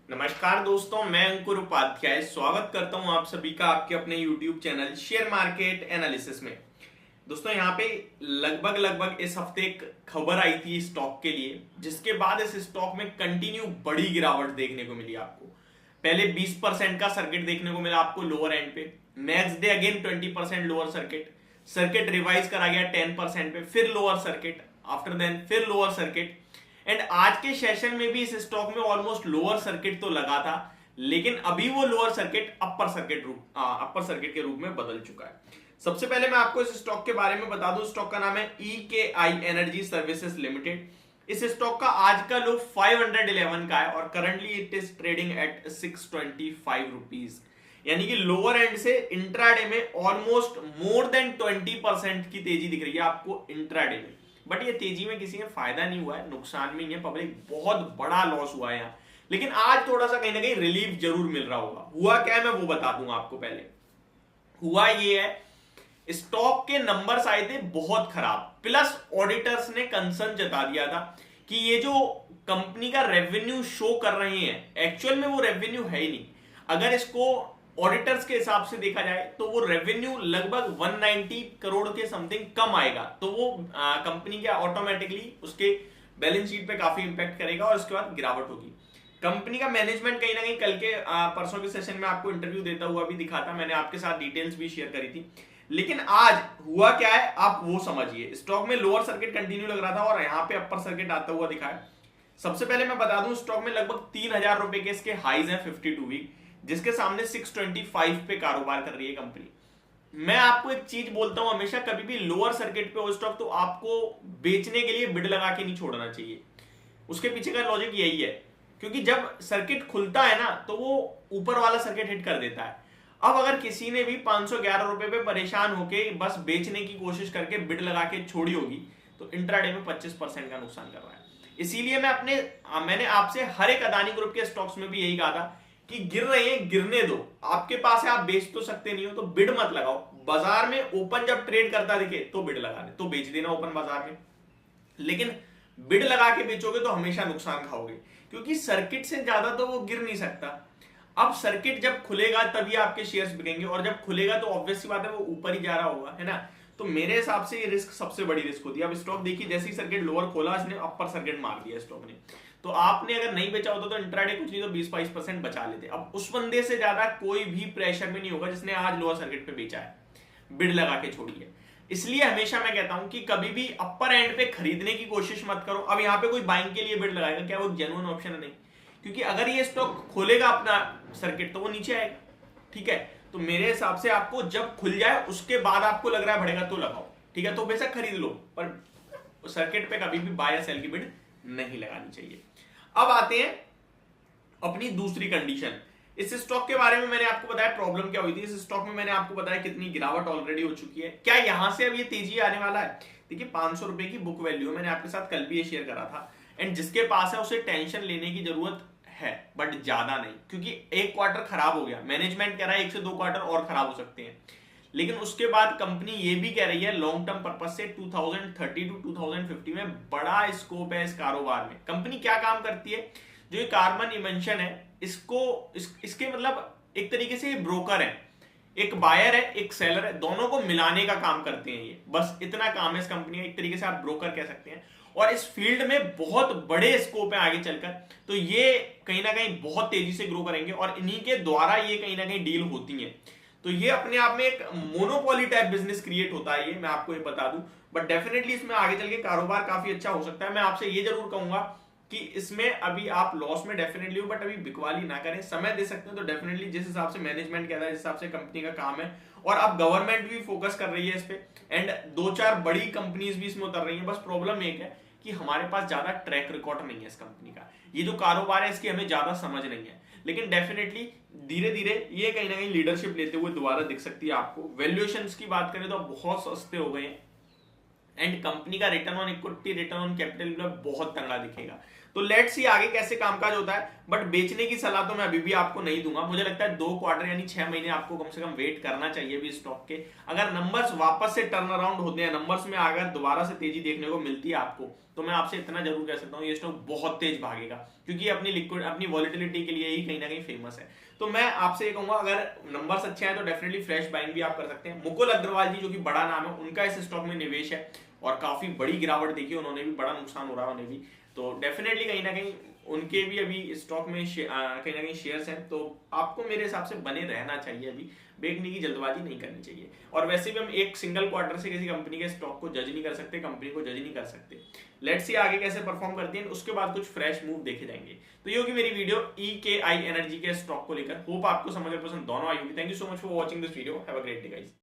नमस्कार दोस्तों, मैं अंकुर उपाध्याय स्वागत करता हूं आप सभी का आपके अपने YouTube channel share market analysis में। दोस्तों यहाँ पे लगभग इस हफ्ते एक खबर आई थी स्टॉक के लिए, जिसके बाद इस स्टॉक में कंटिन्यू बड़ी गिरावट देखने को मिली आपको। पहले 20% का सर्किट देखने को मिला आपको लोअर एंड पे, next day again 20% lower circuit revise करा गया 10% पे, फिर लोअर सर्किट, आफ्टर देन फिर लोअर सर्किट। एंड आज के सेशन में भी इस स्टॉक में ऑलमोस्ट लोअर सर्किट तो लगा था, लेकिन अभी वो लोअर सर्किट अपर सर्किट के रूप में बदल चुका है। सबसे पहले मैं आपको इस स्टॉक के बारे में बता दूं, स्टॉक का नाम है EKI एनर्जी सर्विसेज लिमिटेड। इस स्टॉक का आज का लो 511 का है और currently it is trading at 625 rupees, यानी कि लोअर एंड से इंट्राडे में ऑलमोस्ट मोर देन 20% की तेजी दिख रही है आपको इंट्राडे में। बट ये तेजी में किसी में फायदा नहीं हुआ है, नुकसान में ही है, पब्लिक बहुत बड़ा लॉस हुआ है यहाँ। लेकिन आज थोड़ा सा कहीं ना कहीं रिलीफ जरूर मिल रहा होगा। हुआ क्या है मैं वो बता दूंगा आपको। पहले हुआ ये है, स्टॉक के नंबर्स आए थे बहुत खराब, प्लस ऑडिटर्स ने कंसर्न जता दिया था कि ये जो कंपनी का रेवेन्यू शो कर रहे हैं एक्चुअल में वो रेवेन्यू है ही नहीं। अगर इसको ऑडिटर्स के हिसाब से देखा जाए तो वो रेवेन्यू लगभग 190 करोड़ के समथिंग कम आएगा, तो वो कंपनी के ऑटोमेटिकली उसके बैलेंस शीट पे काफी इंपैक्ट करेगा और उसके बाद गिरावट होगी। कंपनी का मैनेजमेंट कहीं ना कहीं कल के परसों के सेशन में आपको इंटरव्यू देता हुआ भी दिखा था, मैंने आपके साथ डिटेल्स भी शेयर करी थी। लेकिन आज हुआ क्या है आप वो समझिए। स्टॉक में लोअर सर्किट कंटिन्यू लग रहा था और यहाँ पे अपर सर्किट आता हुआ दिखा है। सबसे पहले मैं बता दूं, स्टॉक में लगभग 3000 रुपए के इसके हाईज हैं 52 वीक, जिसके सामने 625 पे कारोबार कर रही है कंपनी। मैं आपको एक चीज बोलता हूं हमेशा, कभी भी लोअर सर्किट पे हो स्टॉक तो आपको बेचने के लिए बिड लगा के नहीं छोड़ना चाहिए। उसके पीछे का लॉजिक यही है, क्योंकि जब सर्किट खुलता है ना तो वो ऊपर वाला सर्किट हिट कर देता है। अब अगर किसी ने भी 511 रुपए पे परेशान होके बस बेचने की कोशिश करके बिड लगा के छोड़ी होगी तो इंट्राडे में 25% का नुकसान कर रहा है। इसीलिए मैंने आपसे हर एक अदानी ग्रुप के स्टॉक्स में भी यही कहा था कि गिर रहे हैं गिरने दो, आपके पास है आप बेच तो सकते नहीं हो तो बिड मत लगाओ। बाजार में ओपन जब ट्रेड करता दिखे तो बिड लगा दे, तो बेच देना ओपन बाजार में। लेकिन बिड लगा के बेचोगे तो हमेशा नुकसान खाओगे, क्योंकि सर्किट से ज्यादा तो वो गिर नहीं सकता। अब सर्किट जब खुलेगा तभी आपके शेयर्स बिकेंगे, और जब खुलेगा तो ऑब्वियस सी बात है वो ऊपर ही जा रहा होगा, है ना। तो मेरे हिसाब से ये रिस्क सबसे बड़ी रिस्क होती है। अब स्टॉक देखिए, जैसे ही सर्किट लोअर खोला इसने अपर सर्किट मार दिया स्टॉक ने, तो आपने अगर नहीं बेचा होता तो इंट्राडे कुछ नहीं तो 20-22% बचा लेते। अब उस बंदे से ज्यादा कोई भी प्रेशर में नहीं होगा जिसने आज लोअर सर्किट पे बेचा है, बिड लगा के छोड़ी है। इसलिए हमेशा मैं कहता हूं कि कभी भी अपर एंड पे खरीदने की कोशिश मत करो। अब यहाँ पे कोई बाइंग के लिए बिड लगाएगा, क्या वो जेन्युइन ऑप्शन है? नहीं, क्योंकि अगर ये स्टॉक खोलेगा अपना सर्किट तो वो नीचे आएगा, ठीक है। तो मेरे हिसाब से आपको जब खुल जाए उसके बाद आपको लग रहा है बढ़ेगा तो लगाओ, ठीक है, तो बेशक खरीद लो, पर सर्किट पे कभी भी बाय या सेल की बिड नहीं लगानी चाहिए। अब आते हैं अपनी दूसरी कंडीशन। इस स्टॉक के बारे में मैंने आपको बताया प्रॉब्लम क्या हुई थी। इस स्टॉक में मैंने आपको बताया कितनी गिरावट ऑलरेडी हो चुकी है, क्या यहां से अब ये तेजी आने वाला है। देखिए 500 रुपए की बुक वैल्यू, मैंने आपके साथ कल भी ये शेयर करा था। एंड जिसके पास है उसे टेंशन लेने की जरूरत है, बट ज्यादा नहीं, क्योंकि एक क्वार्टर खराब हो गया, मैनेजमेंट कह रहा है 1 से 2 क्वार्टर और खराब हो सकते हैं। लेकिन उसके बाद कंपनी ये भी कह रही है लॉन्ग टर्म पर्पस से 2030 टू 2050 में बड़ा स्कोप है इस कारोबार में। कंपनी क्या काम करती है, जो ये कार्बन इमिशन है इसके मतलब एक तरीके से ये ब्रोकर है, एक बायर है एक सेलर है, दोनों को मिलाने का काम करते हैं ये, बस इतना काम है इस कंपनी का। एक तरीके से आप ब्रोकर कह सकते हैं, और इस फील्ड में बहुत बड़े स्कोप है आगे चलकर। तो ये कहीं ना कहीं बहुत तेजी से ग्रो करेंगे और इन्हीं के द्वारा ये कहीं ना कहीं डील होती है। तो ये अपने आप में एक मोनोपोली टाइप बिजनेस क्रिएट होता है, ये मैं आपको ये बता दूं। बट डेफिनेटली इसमें आगे चल के कारोबार काफी अच्छा हो सकता है। मैं आपसे ये जरूर कहूंगा कि इसमें अभी आप लॉस में डेफिनेटली हो, बट अभी बिकवाली ना करें, समय दे सकते हैं तो डेफिनेटली जिस हिसाब से मैनेजमेंट कह रहा है, जिस हिसाब से कंपनी का काम है, और अब गवर्नमेंट भी फोकस कर रही है इस पे, एंड 2-4 बड़ी कंपनीज भी इसमें उतर रही है। बस प्रॉब्लम एक है कि हमारे पास ज्यादा ट्रैक रिकॉर्ड नहीं है इस कंपनी का, ये जो कारोबार है इसकी हमें ज्यादा समझ नहीं है। लेकिन डेफिनेटली धीरे धीरे ये कहीं ना कहीं लीडरशिप लेते हुए दोबारा दिख सकती है आपको। वैल्यूएशंस की बात करें तो बहुत सस्ते हो गए हैं, एंड कंपनी का return on equity, return on capital बहुत तगड़ा दिखेगा। तो लेट्स सी आगे कैसे कामकाज होता है, बट बेचने की सलाह तो मैं अभी भी आपको नहीं दूंगा। मुझे लगता है 2 क्वार्टर यानी 6 महीने आपको कम से कम वेट करना चाहिए भी स्टॉक के। अगर नंबर्स वापस से टर्न अराउंड होते हैं, नंबर्स में अगर दोबारा से तेजी देखने को मिलती है आपको, तो मैं आपसे इतना जरूर कह सकता हूँ ये स्टॉक बहुत तेज भागेगा, क्योंकि अपनी लिक्विड अपनी वॉलिटिलिटी के लिए ही कहीं ना कहीं फेमस है। तो मैं आपसे ये कहूंगा अगर नंबर्स अच्छे हैं तो डेफिनेटली फ्रेश बाइंग भी आप कर सकते हैं। मुकुल अग्रवाल जी जो कि बड़ा नाम है, उनका इस स्टॉक में निवेश है और काफी बड़ी गिरावट देखी, उन्होंने भी बड़ा नुकसान हो रहा है उन्हें भी। तो डेफिनेटली कहीं ना कहीं उनके भी अभी स्टॉक में कहीं ना कहीं शेयर्स हैं, तो आपको मेरे हिसाब से बने रहना चाहिए, अभी बेचने की जल्दबाजी नहीं करनी चाहिए। और वैसे भी हम एक सिंगल क्वार्टर से किसी कंपनी के स्टॉक को जज नहीं कर सकते, कंपनी को जज नहीं कर सकते। लेट्स सी आगे कैसे परफॉर्म करती है, उसके बाद कुछ फ्रेश मूव देखे जाएंगे। तो ये होगी मेरी वीडियो EKI एनर्जी के स्टॉक को लेकर। होप आपको समझ में पसंद दोनों आई होगी। Thank you so much for watching this video. Have a great day guys.